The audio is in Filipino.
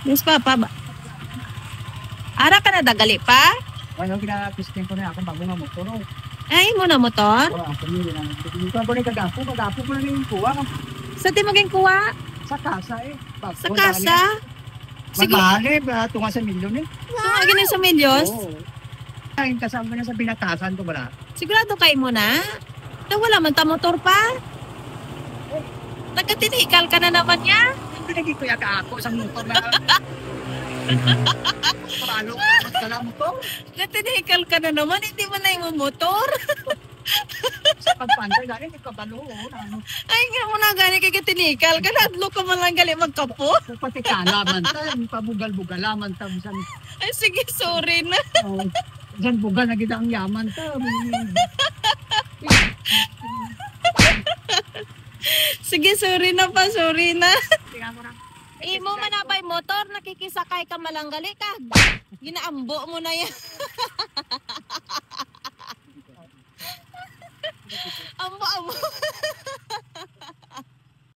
Yes, papa. Ara ka na dagali pa? Ano kina-pistin ko na ako bago nga motor. Ay, mo na motor? Oo, ako nila. Dito ako ni kagapo ko na yung kuha. Sa di maging kuha? Sa kasa eh. Sa kasa? Siguro. Magmahali ba? Tunga sa milyon eh. Tunga ganun sa milyos? Oo. Ay, kasama na sa binatasan ko ba? Sigurado kayo mo na? Na wala man ta motor pa? Nagkatinikal ka na naman niya? Pinagay ko yaka ako sa motor na. Paralo ka na motor. Nagkatinikal ka na naman, hindi mo na yung motor. Sa pagpantay gani hindi ka balo. Ay, nga mo na gani kay katinikal ka. Nadlo ka man lang gali magkapo. Pati kalaman ta, pabugal-bugal laman ta. Ay, sige, sorry na. Diyan bugal na kita ang yaman ta. Sige, sorry na pa, sorry na. Tingnan mo na. Imo manabay motor, nakikisakay ka malanggali ka. Ginaambo mo na yan. Ambo.